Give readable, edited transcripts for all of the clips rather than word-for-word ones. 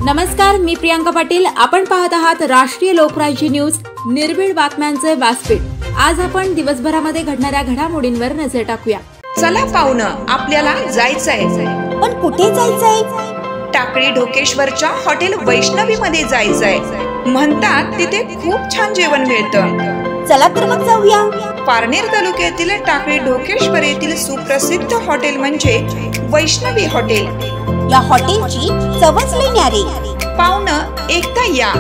नमस्कार, मी प्रियांका पाटील. आपण पाहत आहात राष्ट्रीय लोकराज्य न्यूज, निर्भीड बातम्यांचे व्यासपीठ. आज आपण दिवसभरामध्ये घडणाऱ्या घडामोडींवर नजर टाकूया. चला पाहुणं, आपल्याला जायचंय. पण कुठे जायचंय? टाकळी ढोकेश्वरच्या हॉटेल वैष्णवी मध्ये जायचंय. म्हणतात तिथे खूप छान जेवण मिळतं. चला तर मग जाऊया. पारनेर तालुक्यातील टाकळी ढोकेश्वर येथील सुप्रसिद्ध हॉटेल म्हणजे वैष्णवी हॉटेल. या हॉटेलची चवच लई न्यारी. पाहुणं, एकदा या.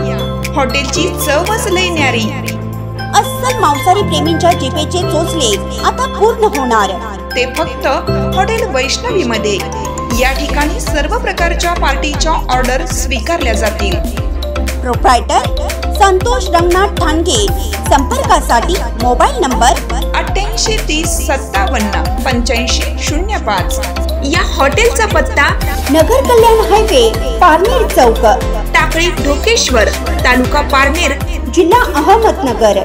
हॉटेलची चवच लई न्यारी. अस्सल मांसाहारी प्रेमींच्या जिभेचे चोचले आता पूर्ण होणार. ते फक्त हॉटेल वैष्णवी मध्ये. या ठिकाणी सर्व प्रकारच्या पार्टीच्या ऑर्डर स्वीकारल्या जातील. प्रोप्रायटर संतोष रंगनाथ ठाणगे. संपर्कासाठी मोबाईल नंबर 8830578505. या हॉटेलचा पत्ता नगर कल्याण हायवे, पारनेर चौक, टाकळी ढोकेश्वर, तालुका पारनेर, जिल्हा अहमदनगर.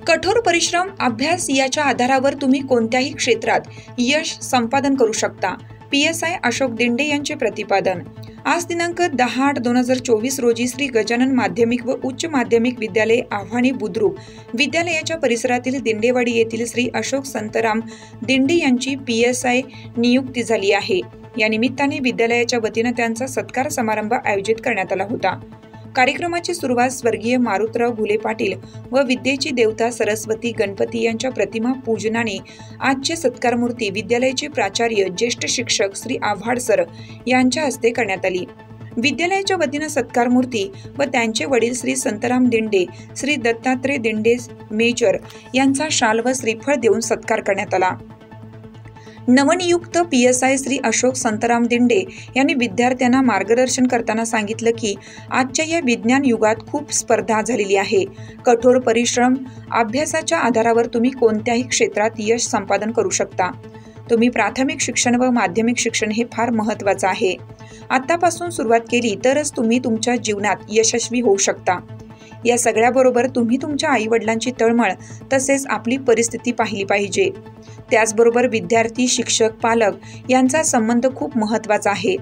कठोर परिश्रम, अभ्यास याच्या आधारावर तुम्ही कोणत्याही क्षेत्रात यश संपादन करू शकता. PSI अशोक दिंडे यांचे प्रतिपादन. आज दिनांक 10/8/2024 रोजी श्री गजानन माध्यमिक व उच्च माध्यमिक विद्यालय आव्हाणी बुद्रुक विद्यालयाच्या परिसरातील दिंडेवाडी येथील श्री अशोक संतराम दिंडे यांची PSI नियुक्ती झाली आहे. या निमित्ताने विद्यालयाच्या वतीनं त्यांचा सत्कार समारंभ आयोजित करण्यात आला होता. कार्यक्रमाची सुरुवात स्वर्गीय मारुतराव घुले पाटील व विद्येची देवता सरस्वती गणपती यांच्या प्रतिमा पूजनाने आजचे सत्कारमूर्ती विद्यालयाचे प्राचार्य ज्येष्ठ शिक्षक श्री आव्हाड सर यांच्या हस्ते करण्यात आली. विद्यालयाच्या वतीनं सत्कारमूर्ती व त्यांचे वडील श्री संतराम दिंडे, श्री दत्तात्रय दिंडे मेजर यांचा शाल व श्रीफळ देऊन सत्कार करण्यात आला. नवनियुक्त PSI श्री अशोक संतराम दिंडे यांनी विद्यार्थ्यांना मार्गदर्शन करताना सांगितलं की आजच्या या विज्ञान युगात खूप स्पर्धा झालेली आहे. कठोर परिश्रम, अभ्यासाच्या आधारावर तुम्ही कोणत्याही क्षेत्रात यश संपादन करू शकता. तुम्ही प्राथमिक शिक्षण व माध्यमिक शिक्षण हे फार महत्त्वाचं आहे. आतापासून सुरुवात केली तरच तुम्ही तुमच्या जीवनात यशस्वी होऊ शकता. या सगळ्याबरोबर तुम्ही तुमच्या आई-वडिलांची तळमळ तसेच आपली परिस्थिती पाहिली पाहिजे. त्याचबरोबर विद्यार्थी, शिक्षक, पालक यांचा संबंध खूप महत्त्वाचा आहे.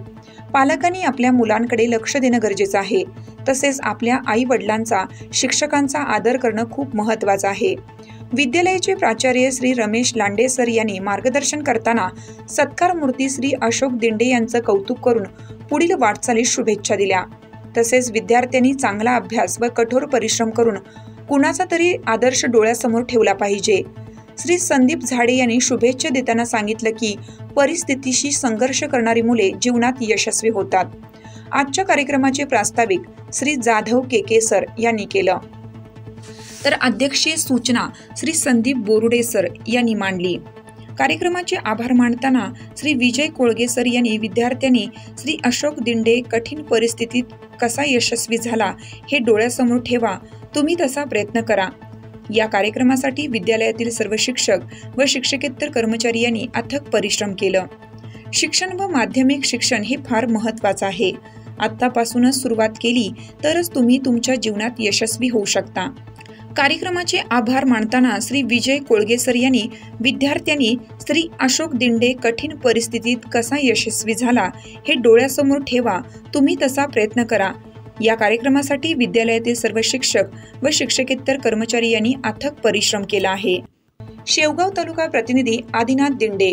पालकांनी आपल्या मुलांकडे लक्ष देणं गरजेचं आहे. तसेच आपल्या आई-वडिलांचा, शिक्षकांचा आदर करणं खूप महत्त्वाचं आहे. विद्यालयाचे प्राचार्य श्री रमेश लांडे सर यांनी मार्गदर्शन करताना सत्कारमूर्ती श्री अशोक दिंडे यांचं कौतुक करून पुढील वाटचालीस शुभेच्छा दिल्या. तसेच विद्यार्थ्यांनी चांगला अभ्यास व कठोर परिश्रम करून कुणाचा तरी आदर्श डोळ्यासमोर ठेवला पाहिजे. श्री संदीप झाडे यांनी शुभेच्छा देताना सांगितलं की परिस्थितीशी संघर्ष करणारी मुले जीवनात यशस्वी होतात. आजच्या कार्यक्रमाचे प्रास्ताविक श्री जाधव केके सर यांनी केलं, तर अध्यक्षीय सूचना श्री संदीप बोरुडे सर यांनी मांडली. कार्यक्रमाचे आभार मानताना श्री विजय कोळगे सर यांनी विद्यार्थ्यांनी श्री अशोक दिंडे कठीण परिस्थितीत कसा यशस्वी झाला हे डोळ्यासमोर ठेवा, तुम्ही तसा प्रयत्न करा. या कार्यक्रमासाठी विद्यालयातील सर्व शिक्षक व शिक्षकेतर कर्मचारी यांनी अथक परिश्रम केलं. शिक्षण व माध्यमिक शिक्षण हे फार महत्त्वाचं आहे. आत्तापासूनच सुरुवात केली तरच तुम्ही तुमच्या जीवनात यशस्वी होऊ शकता. कार्यक्रमाचे आभार मानताना श्री विजय कोळगे सर यांनी विद्यार्थ्यांनी श्री अशोक दिंडे कठीण परिस्थितीत कसा यशस्वी झाला हे डोळ्यासमोर ठेवा, तुम्ही तसा प्रयत्न करा. या कार्यक्रमासाठी विद्यालयातील सर्व शिक्षक व शिक्षकेतर कर्मचारी यांनी अथक परिश्रम केला आहे. शेवगाव तालुका प्रतिनिधी आदिनाथ दिंडे.